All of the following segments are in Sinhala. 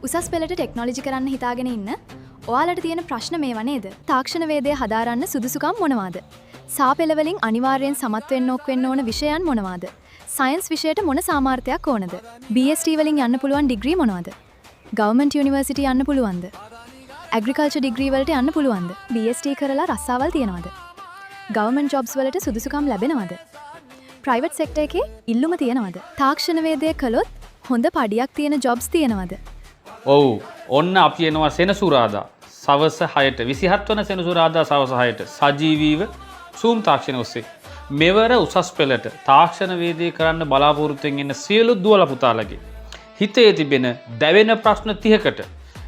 උසස් පෙළට ටෙක්නොලොජි කරන්න හිතාගෙන ඉන්න ඔයාලට තියෙන ප්‍රශ්න මේවා නේද? තාක්ෂණ වේදය හදාරන්න සුදුසුකම් මොනවාද? සාපෙළ වලින් අනිවාර්යෙන් සමත් වෙන්න වෙන්න ඕන විෂයන් මොනවාද? සයන්ස් විෂයට මොන සාමාර්ථයක් ඕනද? BSc වලින් යන්න පුළුවන් ඩිග්‍රී මොනවාද? ගවර්න්මන්ට් යුනිවර්සිටි යන්න පුළුවන්ද? ඇග්‍රිකල්චර් ඩිග්‍රී වලට යන්න පුළුවන්ද? BSc කරලා රස්සාවල් තියනවද? ගවර්න්මන්ට් ජොබ්ස් වලට සුදුසුකම් ලැබෙනවද? ප්‍රයිවට් සෙක්ටර් එකේ ඉල්ලුම තියනවද? තාක්ෂණ වේදය කළොත් හොඳ පඩියක් තියෙන ජොබ්ස් තියනවද? ඔව් ඔන්න අපි එනවා සෙනසුරාදා සවස 6ට 27 වන සෙනසුරාදා සවස 6ට සජීවීව Zoom තාක්ෂණ ඔස්සේ මෙවර උසස් පෙළට තාක්ෂණ වේදේ කරන්න බලාපොරොත්තු වෙන සියලු දුවලා පුතාලගේ හිතේ තිබෙන දැවෙන ප්‍රශ්න 30කට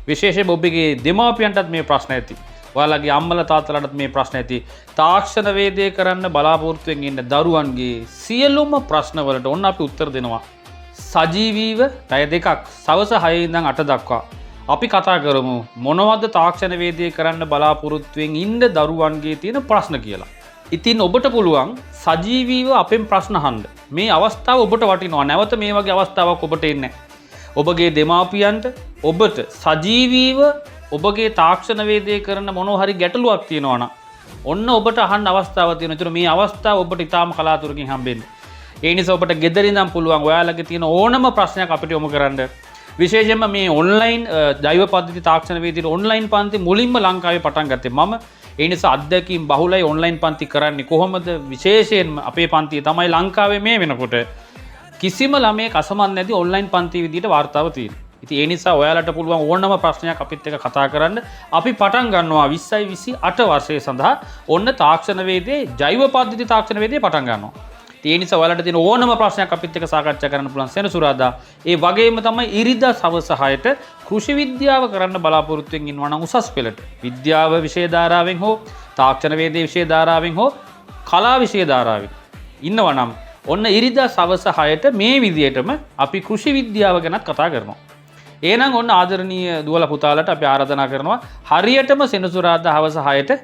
විශේෂයෙන් ඔබගේ දෙමාපියන්ටත් මේ ප්‍රශ්න ඇති. ඔයාලගේ අම්මලා තාත්තලාටත් මේ ප්‍රශ්න ඇති. තාක්ෂණ වේදේ කරන්න බලාපොරොත්තු වෙන ඉන්න දරුවන්ගේ සියලුම ප්‍රශ්න වලට ඔන්න අපි උත්තර දෙනවා. සජීවීව පැය දෙකක් සවස 6 ඉඳන් 8 දක්වා අපි කතා කරමු මොනවද තාක්ෂණ වේදේ කරන්න බලාපොරොත්තුෙන් ඉන්න දරුවන්ගේ තියෙන ප්‍රශ්න කියලා. ඉතින් ඔබට පුළුවන් සජීවීව අපෙන් ප්‍රශ්න අහන්න. මේ අවස්ථාව ඔබට වටිනවා. නැවත මේ වගේ අවස්ථාවක් ඔබට එන්නේ නැහැ. ඔබගේ දෙමාපියන්ට ඔබට සජීවීව ඔබගේ තාක්ෂණ වේදේ කරන මොනවා හරි ගැටලුවක් තියෙනවා නම් ඔන්න ඔබට අහන්න අවස්ථාවක් තියෙනවා. ඒතර මේ අවස්ථාව ඔබට ඉතාම කලාතුරකින් හම්බෙන්නේ. ඒ නිසා ඔබට ගෙදර ඉඳන් පුළුවන් ඔයාලගේ තියෙන ඕනම ප්‍රශ්නයක් අපිට යොමු කරන්න. විශේෂයෙන්ම මේ ඔන්ලයින් ජෛව පද්ධති තාක්ෂණ වේදිකේ ඔන්ලයින් පන්ති මුලින්ම ලංකාවේ පටන් ගත්තේ මම. ඒ නිසා අත්දැකීම් බහුලයි ඔන්ලයින් පන්ති කරන්නේ කොහොමද? විශේෂයෙන්ම අපේ පන්තිය තමයි ලංකාවේ මේ වෙනකොට කිසිම ළමයෙක් අසමත් නැති ඔන්ලයින් පන්ති විදිහට වාර්තාව තියෙනවා. ඉතින් ඒ නිසා ඔයාලට පුළුවන් ඕනම ප්‍රශ්නයක් අපිත් එක්ක කතා කරන්න. අපි පටන් ගන්නවා 20යි 28 වර්ෂයේ සඳහා ඔන්න තාක්ෂණ වේදේ ජෛව පද්ධති තාක්ෂණ වේදේ පටන් ගන්නවා. ඒ නිසා ඔයාලට තියෙන ඕනම ප්‍රශ්නයක් අපිත් එක්ක සාකච්ඡා කරන්න පුළුවන් සෙනසුරාදා. ඒ වගේම තමයි ඉරිදා සවස් 6ට කෘෂි විද්‍යාව කරන්න බලාපොරොත්තු වෙමින් ඉන්නවා නම් උසස් පෙළට විද්‍යාව විෂය ධාරාවෙන් හෝ තාක්ෂණ වේදේ විෂය ධාරාවෙන් හෝ කලා විෂය ධාරාවෙන් ඉන්නවා නම් ඔන්න ඉරිදා සවස් 6ට මේ විදියටම අපි කෘෂි විද්‍යාව ගැන කතා කරනවා. එහෙනම් ඔන්න ආදරණීය දුවලා පුතාලට අපි ආරාධනා කරනවා හරියටම සෙනසුරාදා හවස 6ට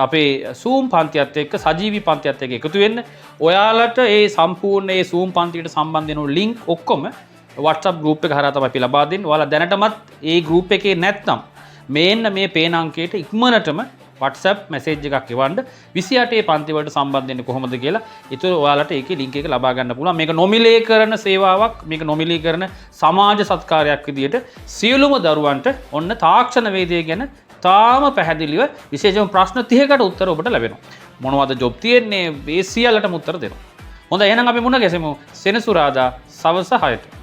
අපේ Zoom පන්තියත් එක්ක සජීවී පන්තියත් එක්ක එකතු වෙන්න. ඔයාලට ඒ සම්පූර්ණ ඒ Zoom පන්තියට සම්බන්ධ වෙන ලින්ක් ඔක්කොම WhatsApp group එක හරහා තමයි අපි ලබා දෙන්නේ. ඔයාලා දැනටමත් ඒ group එකේ නැත්නම් මේන්න මේ පේන අංකයට ඉක්මනටම WhatsApp message එකක් එවන්න 28 පන්ති වලට සම්බන්ධ වෙන්නේ කොහොමද කියලා. ඒතර ඔයාලට ඒකේ link එක ලබා ගන්න පුළුවන්. මේක නොමිලේ කරන සේවාවක්, මේක නොමිලේ කරන සමාජ සත්කාරයක් විදියට සියලුම දරුවන්ට ඔන්න තාක්ෂණ වේදය ගැන තාම පැහැදිලිව විශේෂම ප්‍රශ්න 30කට උත්තර ඔබට ලැබෙනවා. මොනවද ජොබ් තියෙන්නේ? ඒ සියල්ලටම උත්තර දෙනවා. හොඳයි එහෙනම් අපි මුණ ගැසෙමු සෙනසුරාදා සවස් 6ට.